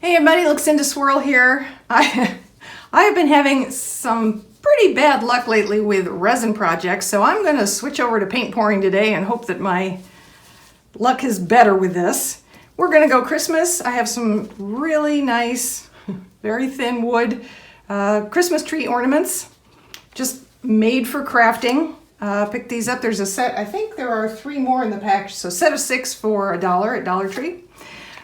Hey everybody, Luxinda Swirl here. I have been having some pretty bad luck lately with resin projects, so I'm going to switch over to paint pouring today and hope that my luck is better with this. We're going to go Christmas. I have some really nice, very thin wood Christmas tree ornaments, just made for crafting. Pick these up. There's a set, I think there are 3 more in the package, so set of 6 for $1 at Dollar Tree.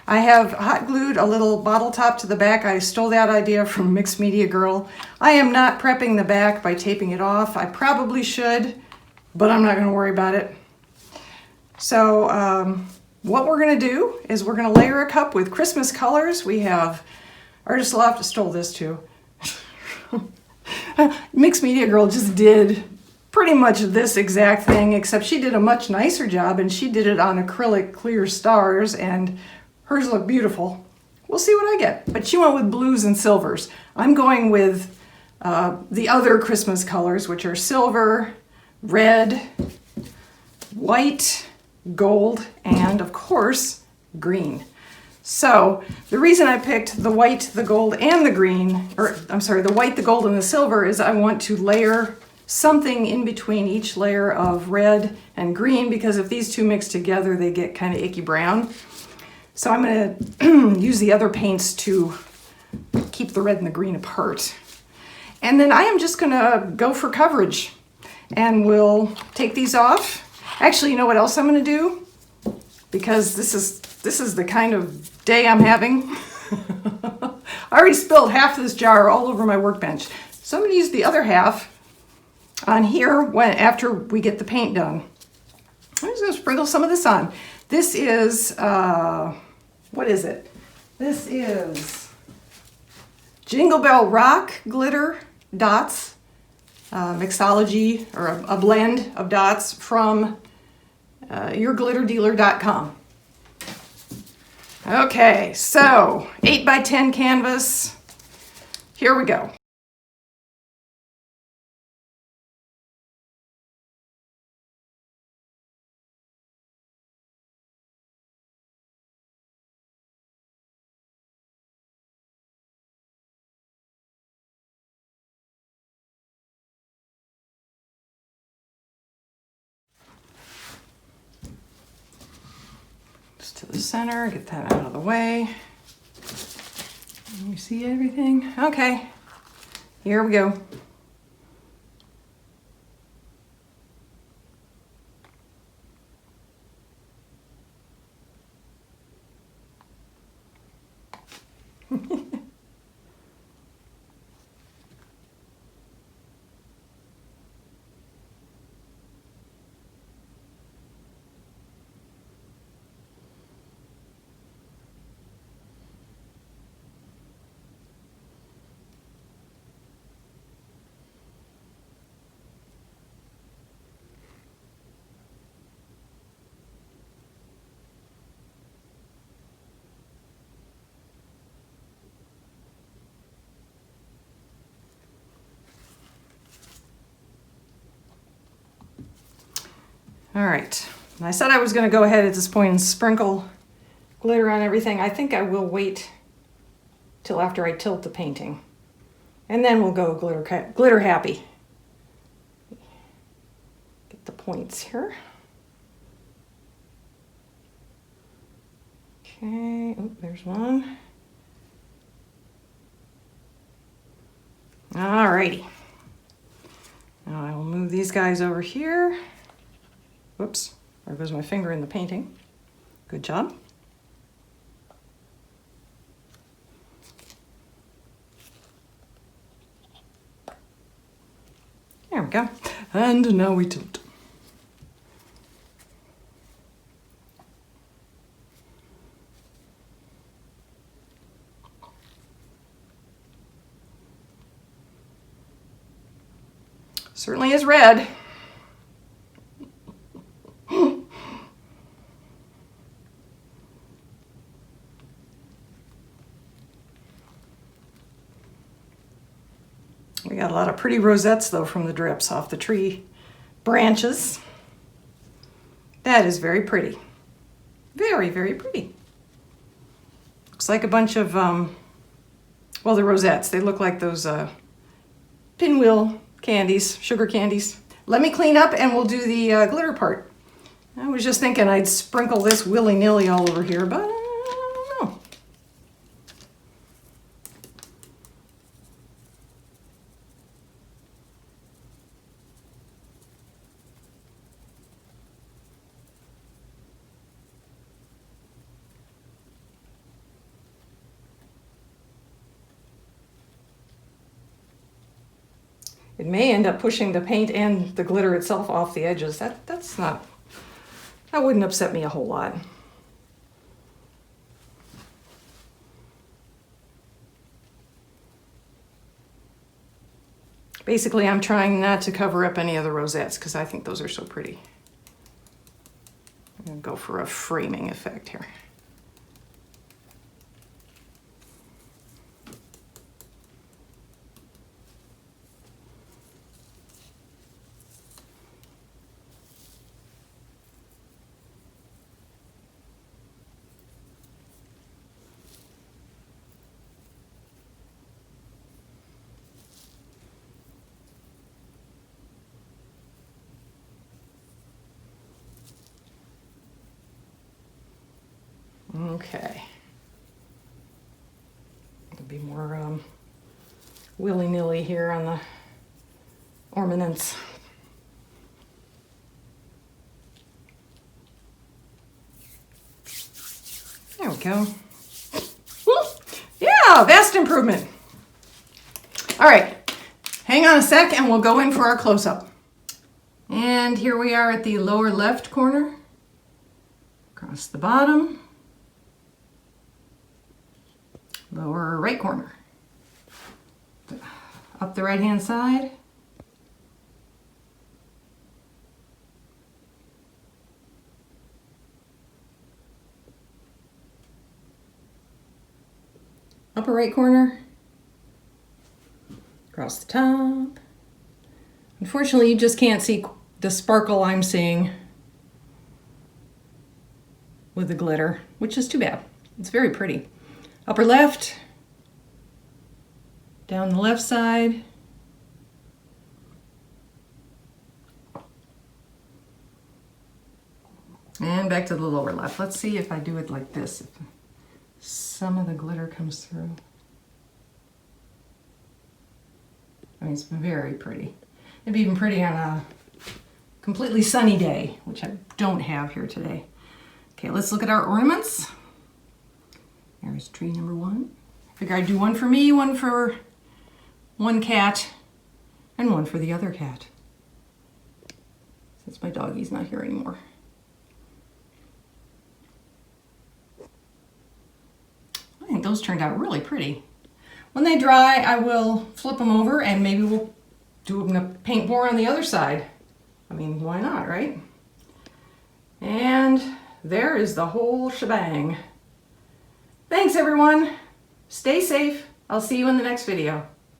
I have hot glued a little bottle top to the back. I stole that idea from Mixed Media Girl. I am not prepping the back by taping it off. I probably should, but I'm not going to worry about it. So what we're going to do is we're going to layer a cup with Christmas colors. We have Artist Loft, stole this too. Mixed Media Girl just did pretty much this exact thing, except she did a much nicer job and she did it on acrylic clear stars and hers look beautiful. We'll see what I get. But she went with blues and silvers. I'm going with the other Christmas colors, which are silver, red, white, gold, and of course, green. So the reason I picked the white, the gold, and the green, or I'm sorry, the white, the gold, and the silver is I want to layer something in between each layer of red and green, because if these two mix together, they get kind of icky brown. So I'm going to use the other paints to keep the red and the green apart. And then I am just going to go for coverage. And we'll take these off. Actually, you know what else I'm going to do? Because this is the kind of day I'm having. I already spilled half this jar all over my workbench. So I'm going to use the other half on here after we get the paint done. I'm just going to sprinkle some of this on. This is, what is it? This is Jingle Bell Rock Glitter Dots, mixology, or a blend of dots from yourglitterdealer.com. Okay, so 8x10 canvas. Here we go. To the center, get that out of the way. You see everything? Okay, here we go. All right, I said I was going to go ahead at this point and sprinkle glitter on everything. I think I will wait till after I tilt the painting, and then we'll go glitter happy. Get the points here. Okay, oh, there's one. All righty. Now I will move these guys over here. Whoops, there goes my finger in the painting. Good job. There we go. And now we tilt. Certainly is red. We got a lot of pretty rosettes though from the drips off the tree branches. That is very pretty. Very, very pretty. Looks like a bunch of, well, the rosettes. They look like those pinwheel candies, sugar candies. Let me clean up and we'll do the glitter part. I was just thinking I'd sprinkle this willy-nilly all over here, but I don't know. It may end up pushing the paint and the glitter itself off the edges. That's not, that wouldn't upset me a whole lot. Basically, I'm trying not to cover up any of the rosettes because I think those are so pretty. I'm gonna go for a framing effect here. Okay. There'll be more willy-nilly here on the ornaments. There we go. Yeah, vast improvement. All right, hang on a sec and we'll go in for our close-up. And here we are at the lower left corner, across the bottom. Lower right corner, up the right hand side, upper right corner, across the top. Unfortunately, you just can't see the sparkle I'm seeing with the glitter, which is too bad. It's very pretty. Upper left, down the left side, and back to the lower left. Let's see if I do it like this, if some of the glitter comes through. I mean, it's very pretty. It'd be even pretty on a completely sunny day, which I don't have here today. Okay, let's look at our ornaments. There's tree number one. I figure I'd do one for me, one for one cat, and one for the other cat, since my doggy's not here anymore. I think those turned out really pretty. When they dry, I will flip them over and maybe we'll do them to paint more on the other side. I mean, why not, right? And there is the whole shebang. Thanks everyone. Stay safe. I'll see you in the next video.